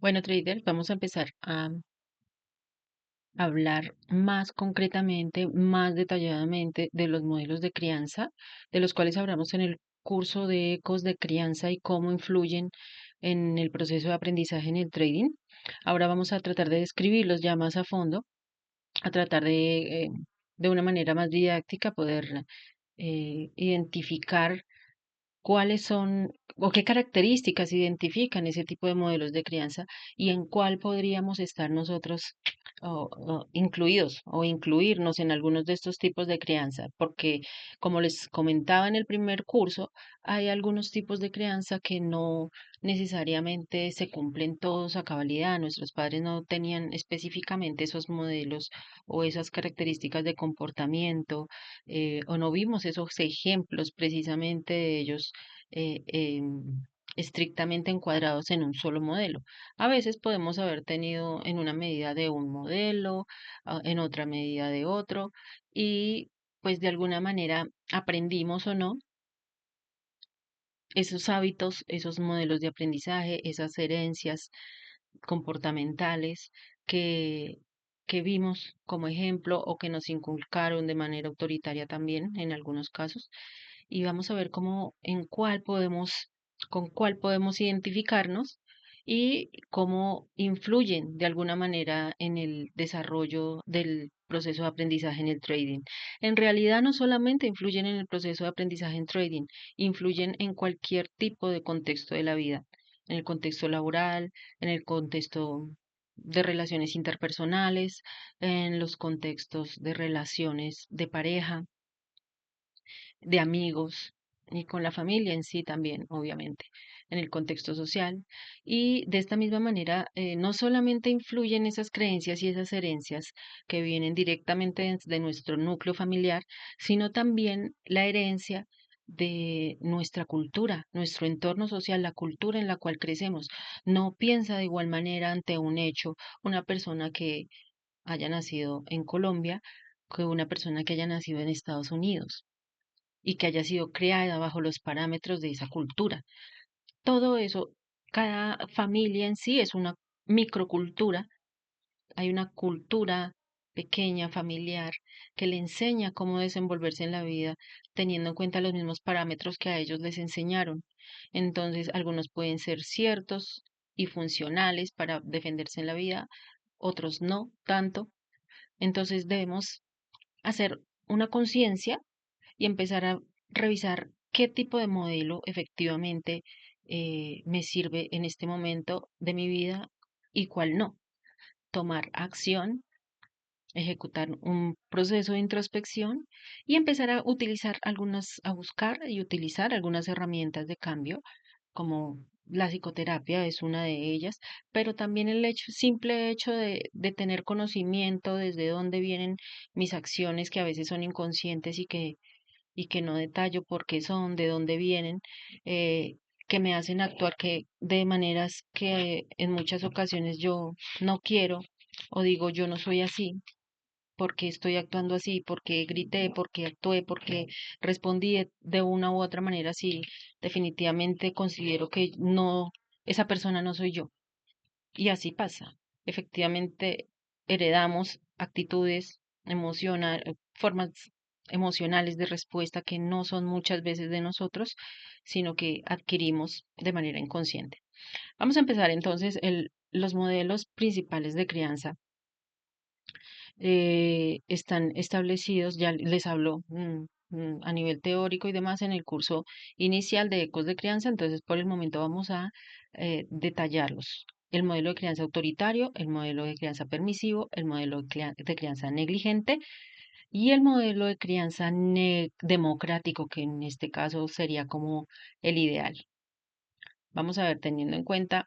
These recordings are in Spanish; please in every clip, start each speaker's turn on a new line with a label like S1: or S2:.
S1: Bueno, trader, vamos a empezar a hablar más concretamente, más detalladamente de los modelos de crianza, de los cuales hablamos en el curso de ecos de crianza y cómo influyen en el proceso de aprendizaje en el trading. Ahora vamos a tratar de describirlos ya más a fondo, a tratar de una manera más didáctica, poder identificar cuáles son o qué características identifican ese tipo de modelos de crianza y en cuál podríamos estar nosotros o incluidos o incluirnos en algunos de estos tipos de crianza, porque como les comentaba en el primer curso, hay algunos tipos de crianza que no necesariamente se cumplen todos a cabalidad. Nuestros padres no tenían específicamente esos modelos o esas características de comportamiento, o no vimos esos ejemplos precisamente de ellos estrictamente encuadrados en un solo modelo. A veces podemos haber tenido en una medida de un modelo, en otra medida de otro, y pues de alguna manera aprendimos o no esos hábitos, esos modelos de aprendizaje, esas herencias comportamentales que, que vimos como ejemplo o que nos inculcaron de manera autoritaria también en algunos casos. Y vamos a ver cómo, con cuál podemos identificarnos y cómo influyen de alguna manera en el desarrollo del proceso de aprendizaje en el trading. En realidad no solamente influyen en el proceso de aprendizaje en trading, influyen en cualquier tipo de contexto de la vida, en el contexto laboral, en el contexto de relaciones interpersonales, en los contextos de relaciones de pareja, de amigos y con la familia en sí también, obviamente, en el contexto social. Y de esta misma manera, no solamente influyen esas creencias y esas herencias que vienen directamente de nuestro núcleo familiar, sino también la herencia de nuestra cultura, nuestro entorno social, la cultura en la cual crecemos. No piensa de igual manera ante un hecho una persona que haya nacido en Colombia que una persona que haya nacido en Estados Unidos y que haya sido creada bajo los parámetros de esa cultura. Todo eso, cada familia en sí es una microcultura, hay una cultura pequeña, familiar, que le enseña cómo desenvolverse en la vida, teniendo en cuenta los mismos parámetros que a ellos les enseñaron. Entonces, algunos pueden ser ciertos y funcionales para defenderse en la vida, otros no tanto. Entonces, debemos hacer una conciencia y empezar a revisar qué tipo de modelo efectivamente me sirve en este momento de mi vida y cuál no. Tomar acción, ejecutar un proceso de introspección y empezar a a buscar y utilizar algunas herramientas de cambio, como la psicoterapia es una de ellas, pero también el simple hecho de tener conocimiento desde dónde vienen mis acciones que a veces son inconscientes y que no detallo por qué son, de dónde vienen, eh, que me hacen actuar de maneras que en muchas ocasiones yo no quiero o digo yo no soy así, porque estoy actuando así, porque grité, porque actué, porque respondí de una u otra manera, sí, definitivamente considero que no, esa persona no soy yo. Y así pasa. Efectivamente, heredamos actitudes formas emocionales de respuesta que no son muchas veces de nosotros, sino que adquirimos de manera inconsciente. Vamos a empezar entonces los modelos principales de crianza están establecidos, ya les hablo a nivel teórico y demás en el curso inicial de Ecos de Crianza, entonces por el momento vamos a detallarlos. El modelo de crianza autoritario, el modelo de crianza permisivo, el modelo de crianza negligente y el modelo de crianza democrático, que en este caso sería como el ideal. Vamos a ver, teniendo en cuenta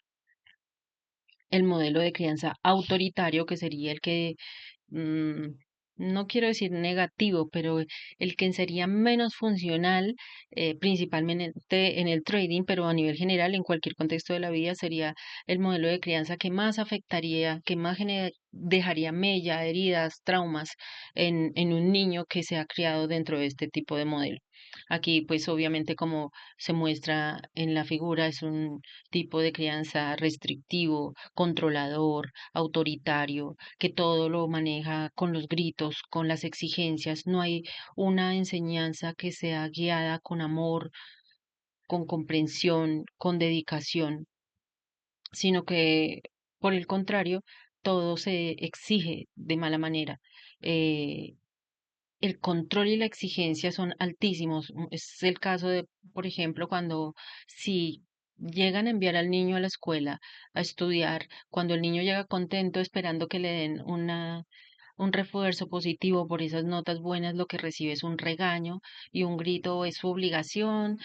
S1: el modelo de crianza autoritario, que sería el que mm, no quiero decir negativo, pero el que sería menos funcional, principalmente en el trading, pero a nivel general, en cualquier contexto de la vida, sería el modelo de crianza que más afectaría, que más dejaría mella, heridas, traumas en un niño que se ha criado dentro de este tipo de modelo. Aquí, pues obviamente como se muestra en la figura, es un tipo de crianza restrictivo, controlador, autoritario, que todo lo maneja con los gritos, con las exigencias. No hay una enseñanza que sea guiada con amor, con comprensión, con dedicación, sino que, por el contrario, todo se exige de mala manera. Eh, el control y la exigencia son altísimos. Es el caso de, por ejemplo, cuando si llegan a enviar al niño a la escuela a estudiar, cuando el niño llega contento esperando que le den un refuerzo positivo por esas notas buenas, lo que recibe es un regaño y un grito, es su obligación,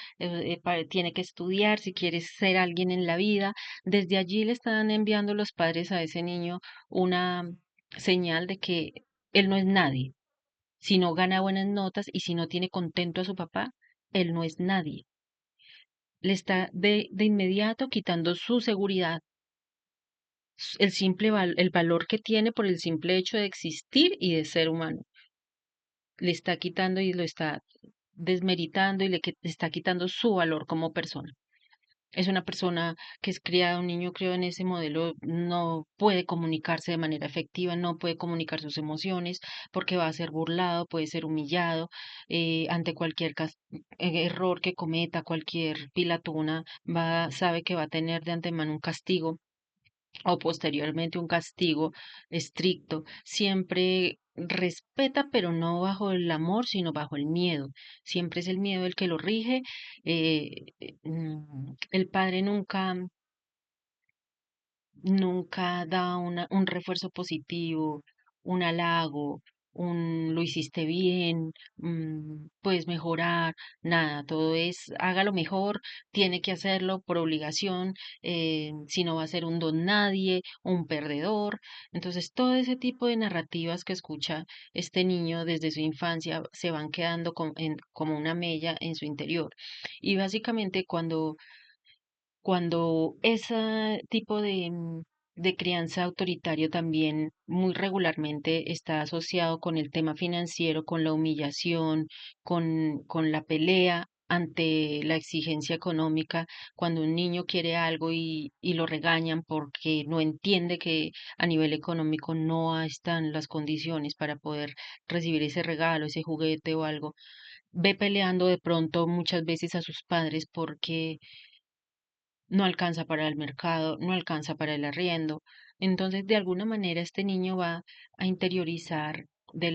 S1: tiene que estudiar si quiere ser alguien en la vida. Desde allí le están enviando los padres a ese niño una señal de que él no es nadie. Si no gana buenas notas y si no tiene contento a su papá, él no es nadie. Le está de inmediato quitando su seguridad, el el valor que tiene por el simple hecho de existir y de ser humano. Le está quitando y lo está desmeritando y está quitando su valor como persona. Es una persona que es criada, un niño criado en ese modelo, no puede comunicarse de manera efectiva, no puede comunicar sus emociones porque va a ser burlado, puede ser humillado ante cualquier error que cometa, cualquier pilatuna, sabe que va a tener de antemano un castigo o posteriormente un castigo estricto. Siempre respeta, pero no bajo el amor, sino bajo el miedo. Siempre es el miedo el que lo rige. El padre nunca da un refuerzo positivo, un halago, un lo hiciste bien, puedes mejorar, nada, todo es hágalo mejor, tiene que hacerlo por obligación, si no va a ser un don nadie, un perdedor. Entonces, todo ese tipo de narrativas que escucha este niño desde su infancia se van quedando como una mella en su interior. Y básicamente cuando ese tipo de crianza autoritario también muy regularmente está asociado con el tema financiero, con la humillación, con la pelea ante la exigencia económica, cuando un niño quiere algo y lo regañan porque no entiende que a nivel económico no están las condiciones para poder recibir ese regalo, ese juguete o algo, ve peleando de pronto muchas veces a sus padres porque no alcanza para el mercado, no alcanza para el arriendo. Entonces, de alguna manera, este niño va a interiorizar de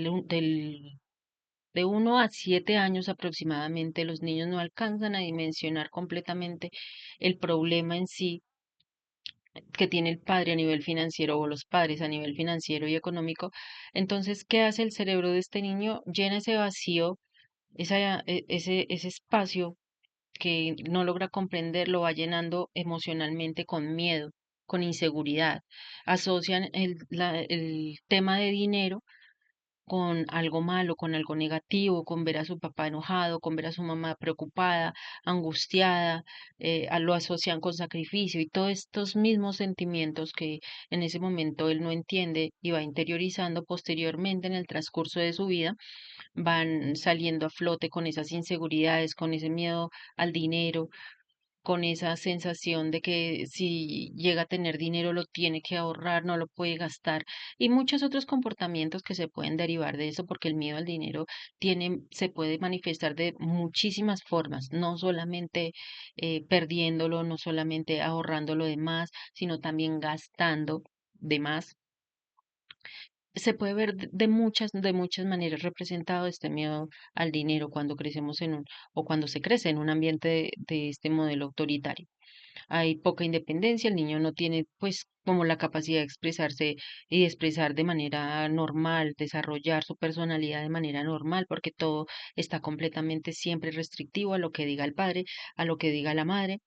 S1: 1 a 7 años aproximadamente, los niños no alcanzan a dimensionar completamente el problema en sí que tiene el padre a nivel financiero o los padres a nivel financiero y económico. Entonces, ¿qué hace el cerebro de este niño? Llena ese vacío, ese espacio que no logra comprender, lo va llenando emocionalmente con miedo, con inseguridad. Asocian el tema de dinero con algo malo, con algo negativo, con ver a su papá enojado, con ver a su mamá preocupada, angustiada, lo asocian con sacrificio y todos estos mismos sentimientos que en ese momento él no entiende y va interiorizando posteriormente en el transcurso de su vida, van saliendo a flote con esas inseguridades, con ese miedo al dinero, con esa sensación de que si llega a tener dinero lo tiene que ahorrar, no lo puede gastar y muchos otros comportamientos que se pueden derivar de eso porque el miedo al dinero se puede manifestar de muchísimas formas, no solamente perdiéndolo, no solamente ahorrándolo de más, sino también gastando de más. Se puede ver de muchas maneras representado este miedo al dinero cuando crecemos o cuando se crece en un ambiente de este modelo autoritario. Hay poca independencia, el niño no tiene pues como la capacidad de expresarse y de expresar de manera normal, desarrollar su personalidad de manera normal, porque todo está completamente siempre restrictivo a lo que diga el padre, a lo que diga la madre.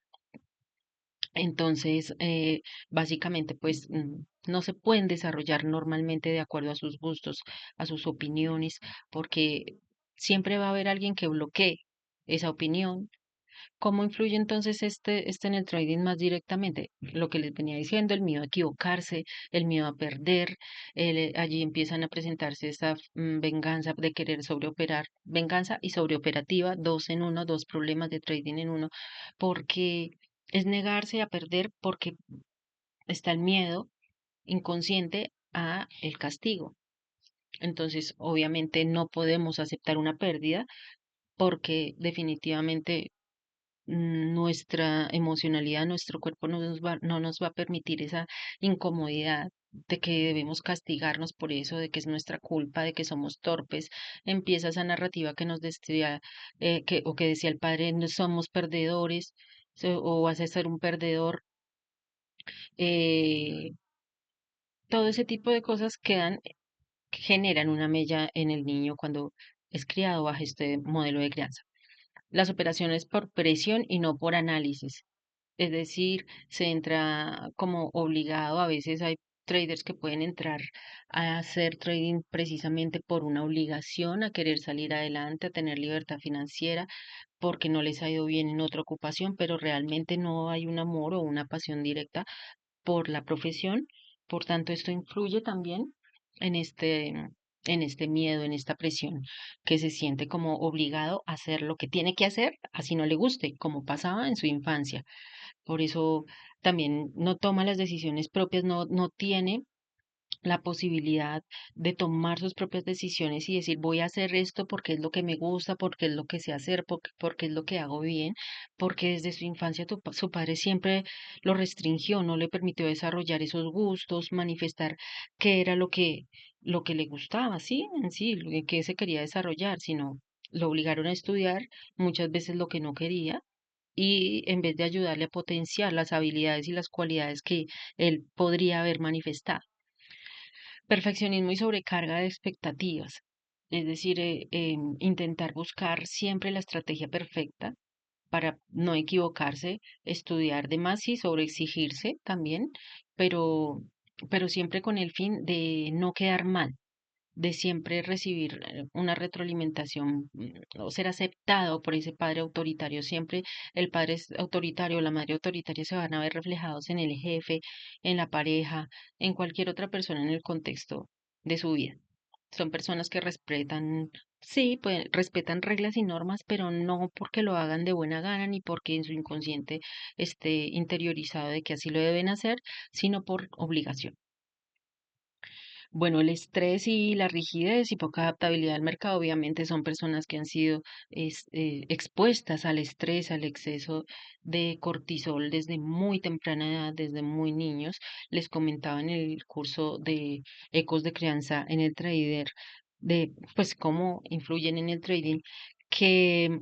S1: Entonces, básicamente, pues no se pueden desarrollar normalmente de acuerdo a sus gustos, a sus opiniones, porque siempre va a haber alguien que bloquee esa opinión, ¿Cómo influye entonces este en el trading más directamente? Lo que les venía diciendo, el miedo a equivocarse, el miedo a perder, allí empiezan a presentarse esa venganza de querer sobreoperar, venganza y sobreoperativa, dos en uno, dos problemas de trading en uno, porque es negarse a perder porque está el miedo inconsciente a el castigo. Entonces, obviamente no podemos aceptar una pérdida porque definitivamente nuestra emocionalidad, nuestro cuerpo no nos va a permitir esa incomodidad de que debemos castigarnos por eso, de que es nuestra culpa, de que somos torpes. Empieza esa narrativa que nos decía, o que decía el padre, no somos perdedores, o vas a ser un perdedor. eh, Todo ese tipo de cosas generan una mella en el niño cuando es criado bajo este modelo de crianza. Las operaciones por presión y no por análisis. Es decir, se entra como obligado. A veces hay traders que pueden entrar a hacer trading precisamente por una obligación a querer salir adelante, a tener libertad financiera, porque no les ha ido bien en otra ocupación, pero realmente no hay un amor o una pasión directa por la profesión. Por tanto, esto influye también en en este miedo, en esta presión, que se siente como obligado a hacer lo que tiene que hacer, así no le guste, como pasaba en su infancia. Por eso también no toma las decisiones propias, no tiene la posibilidad de tomar sus propias decisiones y decir voy a hacer esto porque es lo que me gusta, porque es lo que sé hacer, porque es lo que hago bien, porque desde su infancia su padre siempre lo restringió, no le permitió desarrollar esos gustos, manifestar qué era lo que le gustaba, sí, en sí, que se quería desarrollar, sino lo obligaron a estudiar muchas veces lo que no quería y en vez de ayudarle a potenciar las habilidades y las cualidades que él podría haber manifestado. Perfeccionismo y sobrecarga de expectativas, es decir, intentar buscar siempre la estrategia perfecta para no equivocarse, estudiar de más y sobreexigirse también, pero, pero siempre con el fin de no quedar mal, de siempre recibir una retroalimentación o ser aceptado por ese padre autoritario. Siempre el padre es autoritario, la madre autoritaria se van a ver reflejados en el jefe, en la pareja, en cualquier otra persona en el contexto de su vida. Son personas que respetan, sí, pues respetan reglas y normas, pero no porque lo hagan de buena gana ni porque en su inconsciente esté interiorizado de que así lo deben hacer, sino por obligación. Bueno, el estrés y la rigidez y poca adaptabilidad al mercado, obviamente son personas que han sido expuestas al estrés, al exceso de cortisol desde muy temprana edad, desde muy niños. Les comentaba en el curso de Ecos de Crianza en el trader, de pues cómo influyen en el trading, que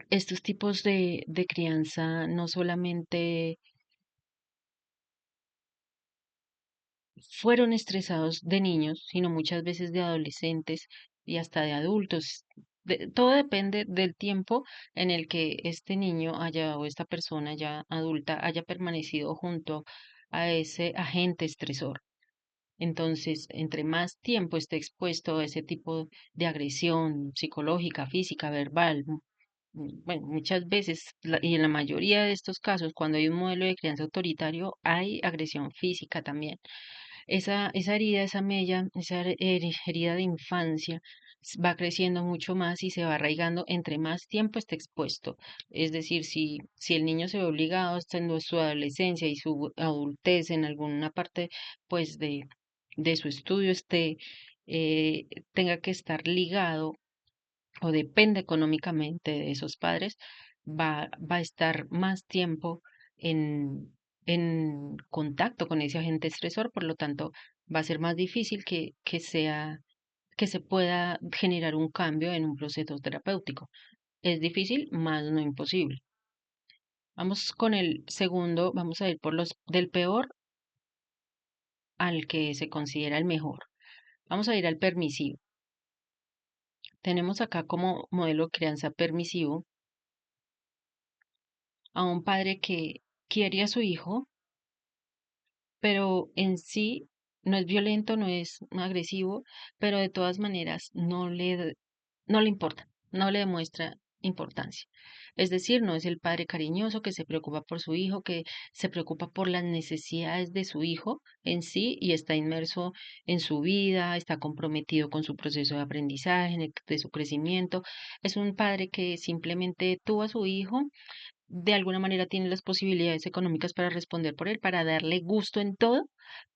S1: estos tipos de crianza no solamente fueron estresados de niños, sino muchas veces de adolescentes y hasta de adultos. Todo depende del tiempo en el que este niño haya o esta persona ya adulta haya permanecido junto a ese agente estresor. Entonces, entre más tiempo esté expuesto a ese tipo de agresión psicológica, física, verbal, bueno, muchas veces, y en la mayoría de estos casos, cuando hay un modelo de crianza autoritario, hay agresión física también. Esa herida, esa mella, esa herida de infancia va creciendo mucho más y se va arraigando entre más tiempo esté expuesto. Es decir, si el niño se ve obligado estando en su adolescencia y su adultez en alguna parte, pues de su estudio eh, tenga que estar ligado o depende económicamente de esos padres, va a estar más tiempo en contacto con ese agente estresor, por lo tanto, va a ser más difícil que se pueda generar un cambio en un proceso terapéutico. Es difícil, más no imposible. Vamos con el segundo, vamos a ir por los del peor al que se considera el mejor. Vamos a ir al permisivo. Tenemos acá como modelo de crianza permisivo a un padre que quiere a su hijo, pero en sí no es violento, no es agresivo, pero de todas maneras no le importa, no le demuestra importancia. Es decir, no es el padre cariñoso que se preocupa por su hijo, que se preocupa por las necesidades de su hijo en sí y está inmerso en su vida, está comprometido con su proceso de aprendizaje, de su crecimiento. Es un padre que simplemente tuvo a su hijo, de alguna manera tiene las posibilidades económicas para responder por él, para darle gusto en todo,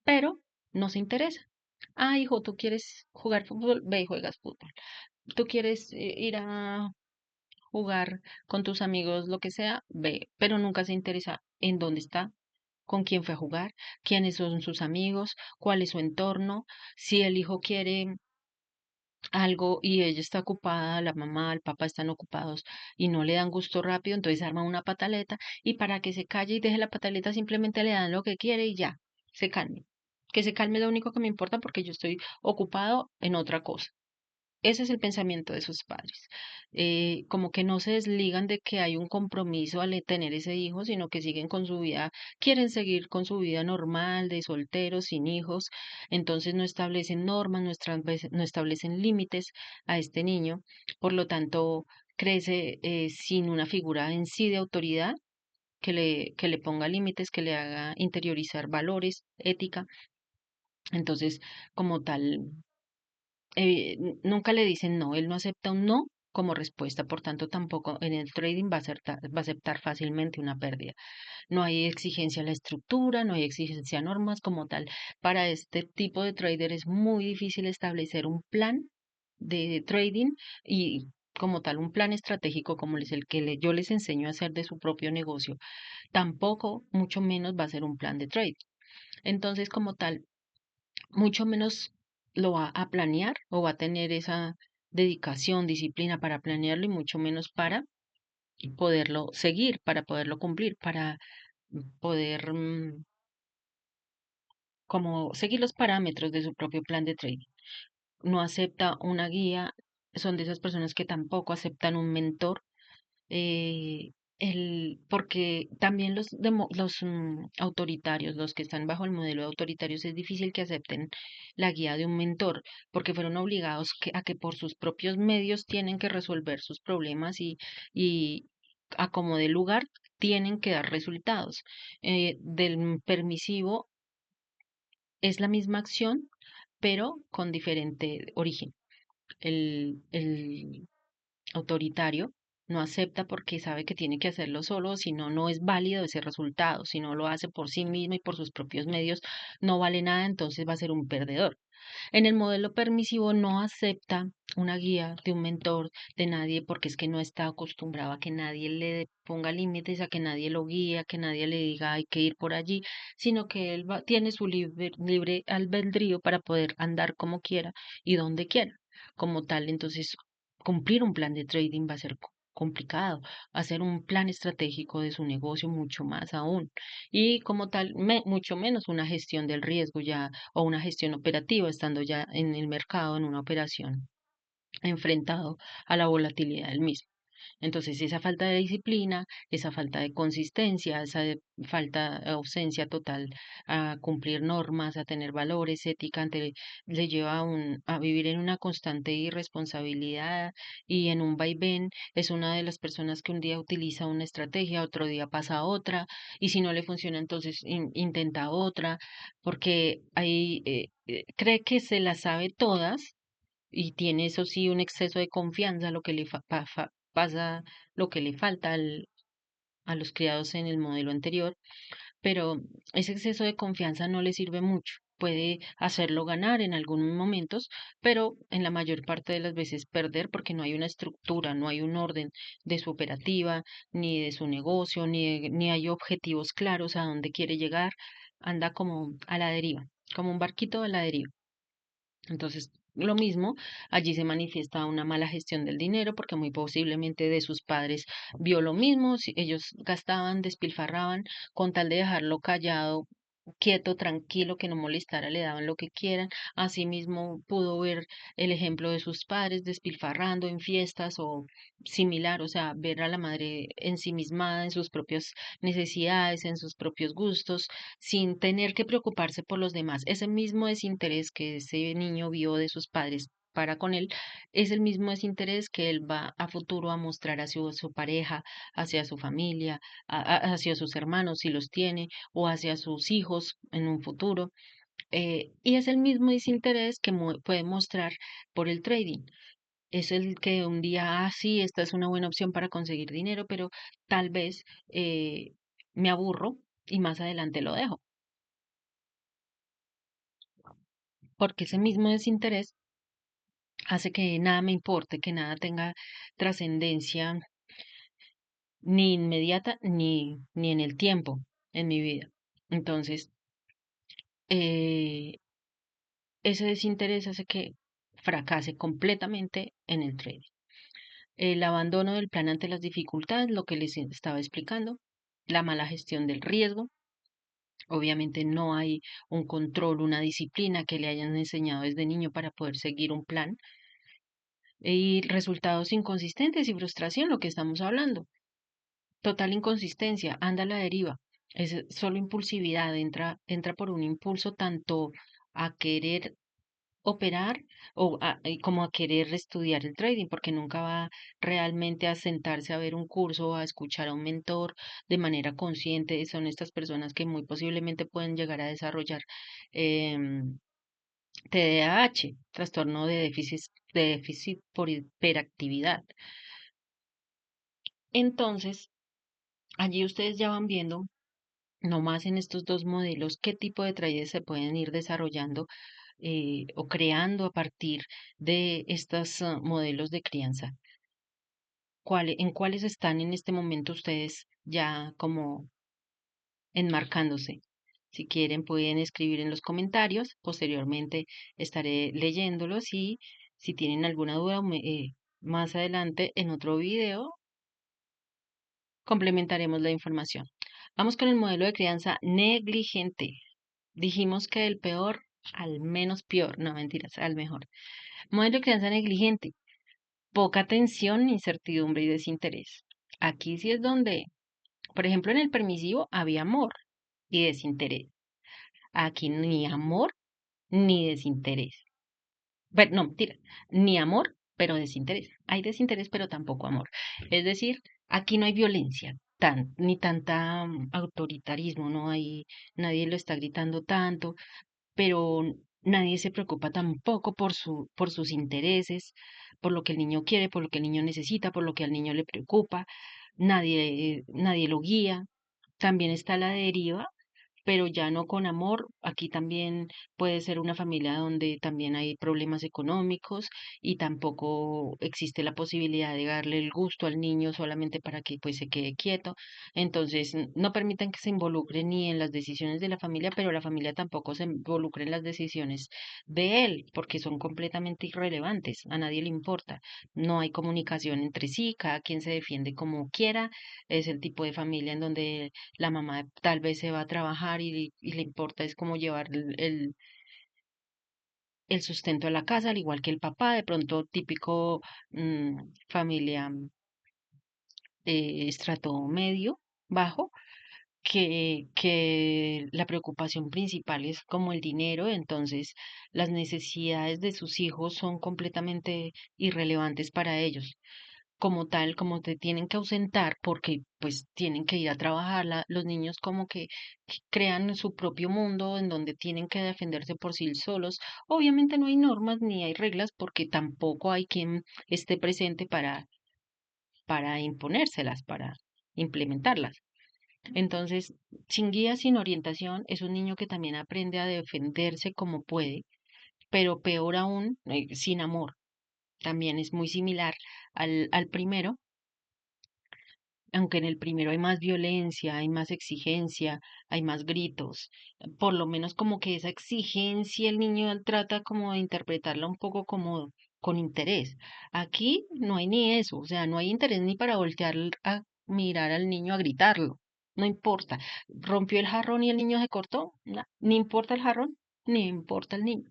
S1: pero no se interesa. Ah, hijo, ¿tú quieres jugar fútbol? Ve y juegas fútbol. ¿Tú quieres ir a jugar con tus amigos, lo que sea? Ve, pero nunca se interesa en dónde está, con quién fue a jugar, quiénes son sus amigos, cuál es su entorno, si el hijo quiere algo y ella está ocupada, la mamá, el papá están ocupados y no le dan gusto rápido, entonces arma una pataleta y para que se calle y deje la pataleta simplemente le dan lo que quiere y ya, se calme. Que se calme es lo único que me importa porque yo estoy ocupado en otra cosa. Ese es el pensamiento de sus padres. Como que no se desligan de que hay un compromiso al tener ese hijo, sino que siguen con su vida, quieren seguir con su vida normal, de solteros, sin hijos. Entonces no establecen normas, no establecen límites a este niño. Por lo tanto, crece sin una figura en sí de autoridad que le ponga límites, que le haga interiorizar valores, ética. Entonces, como tal, nunca le dicen no, él no acepta un no como respuesta, por tanto tampoco en el trading va a aceptar fácilmente una pérdida. No hay exigencia a la estructura, no hay exigencia a normas como tal. Para este tipo de trader es muy difícil establecer un plan de trading y como tal un plan estratégico como es el que yo les enseño a hacer de su propio negocio. Tampoco, mucho menos va a ser un plan de trade. Entonces, como tal, mucho menos lo va a planear o va a tener esa dedicación, disciplina para planearlo y mucho menos para poderlo seguir, para poderlo cumplir, para poder como seguir los parámetros de su propio plan de trading. No acepta una guía, son de esas personas que tampoco aceptan un mentor eh, porque también los autoritarios, los que están bajo el modelo de autoritarios, es difícil que acepten la guía de un mentor, porque fueron obligados a que por sus propios medios tienen que resolver sus problemas y a como de lugar tienen que dar resultados. Del permisivo es la misma acción, pero con diferente origen. El autoritario no acepta porque sabe que tiene que hacerlo solo, si no, no es válido ese resultado. Si no lo hace por sí mismo y por sus propios medios, no vale nada, entonces va a ser un perdedor. En el modelo permisivo no acepta una guía de un mentor, de nadie, porque es que no está acostumbrado a que nadie le ponga límites, a que nadie lo guíe, a que nadie le diga hay que ir por allí, sino que él tiene su libre albedrío para poder andar como quiera y donde quiera. Como tal, entonces, cumplir un plan de trading va a ser complicado, hacer un plan estratégico de su negocio mucho más aún. Y como tal, mucho menos una gestión del riesgo ya o una gestión operativa, estando ya en el mercado, en una operación, enfrentado a la volatilidad del mismo. Entonces, esa falta de disciplina, esa falta de consistencia, falta, ausencia total a cumplir normas, a tener valores, ética, le lleva a vivir en una constante irresponsabilidad y en un vaivén. Es una de las personas que un día utiliza una estrategia, otro día pasa a otra, y si no le funciona, entonces intenta otra, porque ahí cree que se las sabe todas y tiene eso sí un exceso de confianza, lo que pasa, lo que le falta a los criados en el modelo anterior, pero ese exceso de confianza no le sirve mucho. Puede hacerlo ganar en algunos momentos, pero en la mayor parte de las veces perder porque no hay una estructura, no hay un orden de su operativa, ni de su negocio, ni hay objetivos claros a dónde quiere llegar. Anda como a la deriva, como un barquito a la deriva. Entonces, lo mismo, allí se manifiesta una mala gestión del dinero porque muy posiblemente de sus padres vio lo mismo, si ellos gastaban, despilfarraban, con tal de dejarlo callado, quieto, tranquilo, que no molestara, le daban lo que quieran. Asimismo, pudo ver el ejemplo de sus padres despilfarrando en fiestas o similar, o sea, ver a la madre ensimismada en sus propias necesidades, en sus propios gustos sin tener que preocuparse por los demás. Ese mismo desinterés que ese niño vio de sus padres para con él, es el mismo desinterés que él va a futuro a mostrar hacia su pareja, hacia su familia, hacia sus hermanos si los tiene, o hacia sus hijos en un futuro. Y es el mismo desinterés que puede mostrar por el trading. Es el que un día, sí, esta es una buena opción para conseguir dinero, pero tal vez me aburro y más adelante lo dejo, porque ese mismo desinterés hace que nada me importe, que nada tenga trascendencia ni inmediata ni en el tiempo en mi vida. Entonces, eh, ese desinterés hace que fracase completamente en el trading. El abandono del plan ante las dificultades, lo que les estaba explicando, la mala gestión del riesgo. Obviamente no hay un control, una disciplina que le hayan enseñado desde niño para poder seguir un plan. Y resultados inconsistentes y frustración, lo que estamos hablando. Total inconsistencia, anda a la deriva. Es solo impulsividad, entra por un impulso tanto a querer operar y como a querer estudiar el trading, porque nunca va realmente a sentarse a ver un curso o a escuchar a un mentor de manera consciente. Son estas personas que muy posiblemente pueden llegar a desarrollar TDAH, trastorno de déficit por hiperactividad. Entonces, allí ustedes ya van viendo, nomás en estos dos modelos, qué tipo de traders se pueden ir desarrollando o creando a partir de estos modelos de crianza. En cuáles están en este momento ustedes ya como enmarcándose? Si quieren, pueden escribir en los comentarios. Posteriormente estaré leyéndolos y si tienen alguna duda, más adelante en otro video complementaremos la información. Vamos con el modelo de crianza negligente. Dijimos que el peor al menos peor, no mentiras, al mejor. Modelo de crianza negligente, poca atención, incertidumbre y desinterés. Aquí sí es donde, por ejemplo, en el permisivo había amor y desinterés. Aquí ni amor ni desinterés. Bueno, no, mentira, ni amor, pero desinterés. Hay desinterés, pero tampoco amor. Es decir, aquí no hay violencia, ni tanta autoritarismo, no hay, nadie lo está gritando tanto, pero nadie se preocupa tampoco por sus intereses, por lo que el niño quiere, por lo que el niño necesita, por lo que al niño le preocupa. Nadie lo guía. También está la deriva, pero ya no con amor. Aquí también puede ser una familia donde también hay problemas económicos y tampoco existe la posibilidad de darle el gusto al niño solamente para que pues se quede quieto. Entonces, no permitan que se involucre ni en las decisiones de la familia, pero la familia tampoco se involucre en las decisiones de él, porque son completamente irrelevantes, a nadie le importa. No hay comunicación entre sí, cada quien se defiende como quiera. Es el tipo de familia en donde la mamá tal vez se va a trabajar y le importa es como llevar el sustento a la casa, al igual que el papá, de pronto típico familia estrato medio, bajo, que la preocupación principal es como el dinero, entonces las necesidades de sus hijos son completamente irrelevantes para ellos como tal, como te tienen que ausentar porque pues tienen que ir a trabajar, los niños como que crean su propio mundo en donde tienen que defenderse por sí solos. Obviamente no hay normas ni hay reglas porque tampoco hay quien esté presente para imponérselas, para implementarlas. Entonces, sin guía, sin orientación, es un niño que también aprende a defenderse como puede, pero peor aún, sin amor. También es muy similar al primero, aunque en el primero hay más violencia, hay más exigencia, hay más gritos, por lo menos como que esa exigencia el niño trata como de interpretarla un poco como con interés. Aquí no hay ni eso, o sea, no hay interés ni para voltear a mirar al niño a gritarlo, no importa. Rompió el jarrón y el niño se cortó, ni importa el jarrón, ni importa el niño.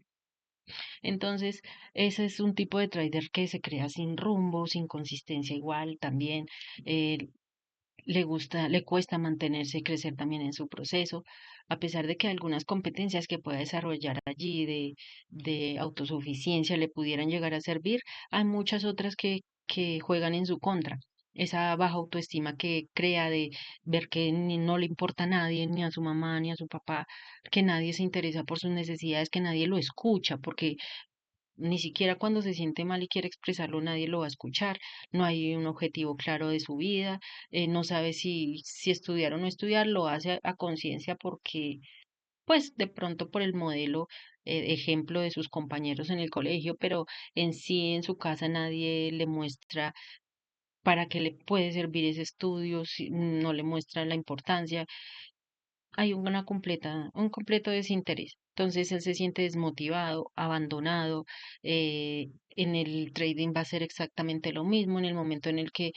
S1: Entonces, ese es un tipo de trader que se crea sin rumbo, sin consistencia igual también. le cuesta mantenerse y crecer también en su proceso, a pesar de que algunas competencias que pueda desarrollar allí de autosuficiencia le pudieran llegar a servir, hay muchas otras que juegan en su contra. Esa baja autoestima que crea de ver que no le importa a nadie, ni a su mamá, ni a su papá, que nadie se interesa por sus necesidades, que nadie lo escucha, porque ni siquiera cuando se siente mal y quiere expresarlo, nadie lo va a escuchar. No hay un objetivo claro de su vida. No sabe si estudiar o no estudiar. Lo hace a conciencia porque, pues, de pronto por el modelo, ejemplo de sus compañeros en el colegio, pero en sí, en su casa, nadie le muestra para qué le puede servir ese estudio, no le muestra la importancia, hay un completo desinterés. Entonces él se siente desmotivado, abandonado. En el trading va a ser exactamente lo mismo. En el momento en el que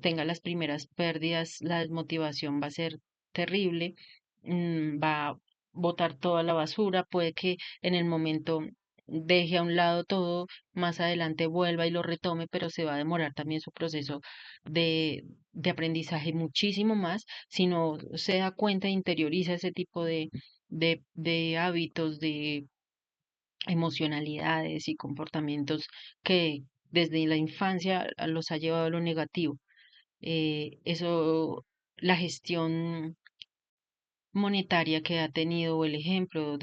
S1: tenga las primeras pérdidas, la desmotivación va a ser terrible. Va a botar toda la basura. Puede que en el momento deje a un lado todo, más adelante vuelva y lo retome, pero se va a demorar también su proceso de, de aprendizaje muchísimo más si no se da cuenta e interioriza ese tipo de hábitos, de emocionalidades y comportamientos que desde la infancia los ha llevado a lo negativo. Eso, la gestión monetaria que ha tenido o el ejemplo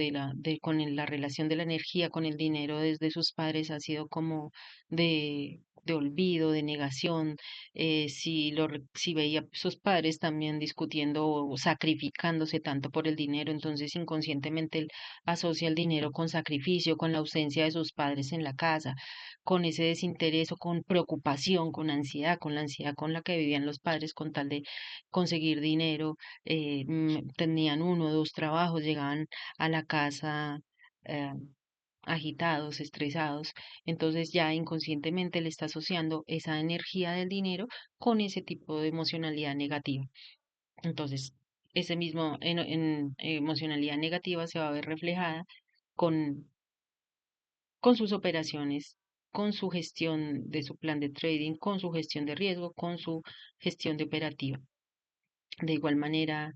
S1: con la relación de la energía con el dinero desde sus padres ha sido como de olvido, de negación. Si veía a sus padres también discutiendo o sacrificándose tanto por el dinero, entonces inconscientemente él asocia el dinero con sacrificio, con la ausencia de sus padres en la casa, con ese desinterés o con preocupación, con ansiedad, con la ansiedad con la que vivían los padres con tal de conseguir dinero. Tenían uno o dos trabajos, llegaban a la casa eh, agitados, estresados, entonces ya inconscientemente le está asociando esa energía del dinero con ese tipo de emocionalidad negativa. Entonces, ese mismo en emocionalidad negativa se va a ver reflejada con, con sus operaciones, con su gestión de su plan de trading, con su gestión de riesgo, con su gestión de operativa. De igual manera,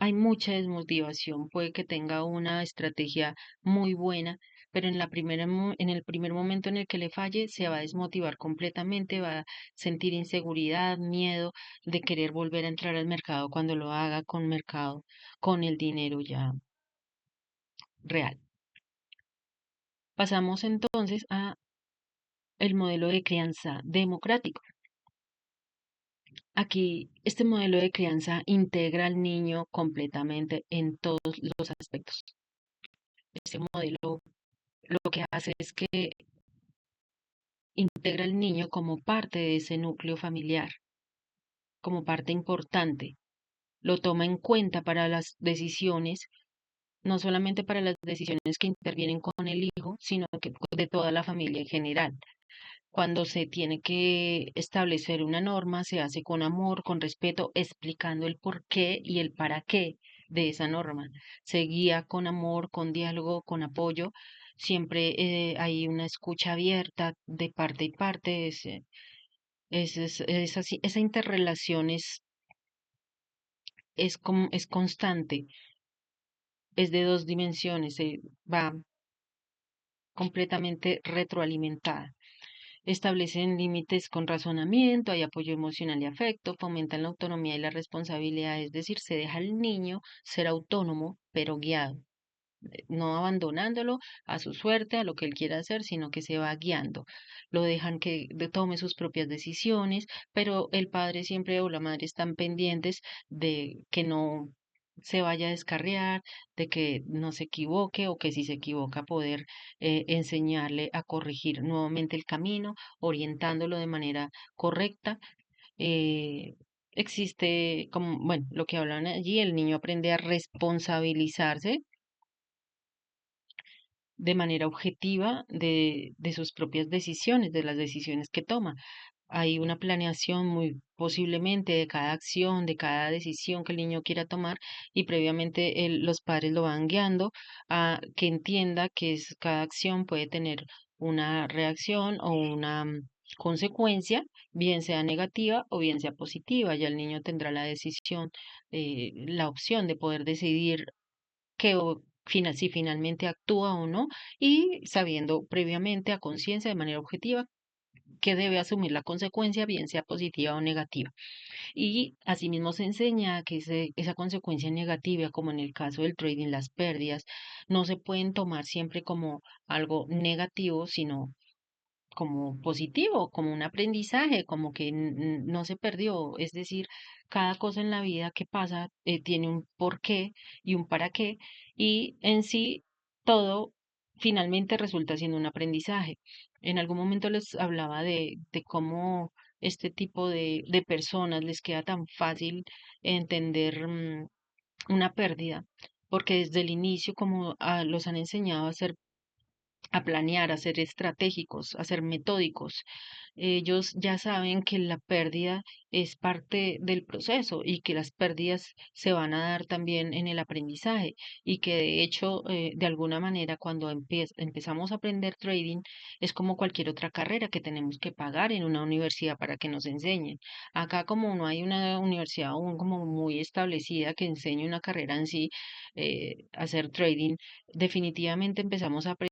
S1: hay mucha desmotivación, puede que tenga una estrategia muy buena, pero en el primer momento en el que le falle, se va a desmotivar completamente, va a sentir inseguridad, miedo de querer volver a entrar al mercado cuando lo haga con mercado, con el dinero ya real. Pasamos entonces a el modelo de crianza democrático. Aquí, este modelo de crianza integra al niño completamente en todos los aspectos. Este modelo lo que hace es que integra al niño como parte de ese núcleo familiar, como parte importante. Lo toma en cuenta para las decisiones, no solamente para las decisiones que intervienen con el hijo, sino que de toda la familia en general. Cuando se tiene que establecer una norma, se hace con amor, con respeto, explicando el por qué y el para qué de esa norma. Se guía con amor, con diálogo, con apoyo. Siempre hay una escucha abierta de parte y parte. Esa interrelación es constante, es de dos dimensiones, va completamente retroalimentada. Establecen límites con razonamiento, hay apoyo emocional y afecto, fomentan la autonomía y la responsabilidad, es decir, se deja al niño ser autónomo, pero guiado, no abandonándolo a su suerte, a lo que él quiera hacer, sino que se va guiando. Lo dejan que tome sus propias decisiones, pero el padre siempre o la madre están pendientes de que no se vaya a descarriar, de que no se equivoque o que si se equivoca poder enseñarle a corregir nuevamente el camino, orientándolo de manera correcta. eh, Existe, como, bueno, lo que hablan allí, el niño aprende a responsabilizarse de manera objetiva de sus propias decisiones, de las decisiones que toma. Hay una planeación muy posiblemente de cada acción, de cada decisión que el niño quiera tomar y previamente los padres lo van guiando a que entienda que cada acción puede tener una reacción o una consecuencia, bien sea negativa o bien sea positiva. Ya el niño tendrá la decisión, la opción de poder decidir si finalmente actúa o no, y sabiendo previamente a conciencia, de manera objetiva, que debe asumir la consecuencia, bien sea positiva o negativa. Y asimismo se enseña que esa consecuencia negativa, como en el caso del trading, las pérdidas, no se pueden tomar siempre como algo negativo, sino como positivo, como un aprendizaje, como que no se perdió. Es decir, cada cosa en la vida que pasa tiene un porqué y un para qué, y en sí todo finalmente resulta siendo un aprendizaje. En algún momento les hablaba de cómo este tipo de personas les queda tan fácil entender una pérdida, porque desde el inicio, como los han enseñado a planear, a ser estratégicos, a ser metódicos. Ellos ya saben que la pérdida es parte del proceso y que las pérdidas se van a dar también en el aprendizaje y que de hecho, de alguna manera, cuando empezamos a aprender trading, es como cualquier otra carrera que tenemos que pagar en una universidad para que nos enseñen. Acá como no hay una universidad aún como muy establecida que enseñe una carrera en sí, hacer trading, definitivamente empezamos a aprender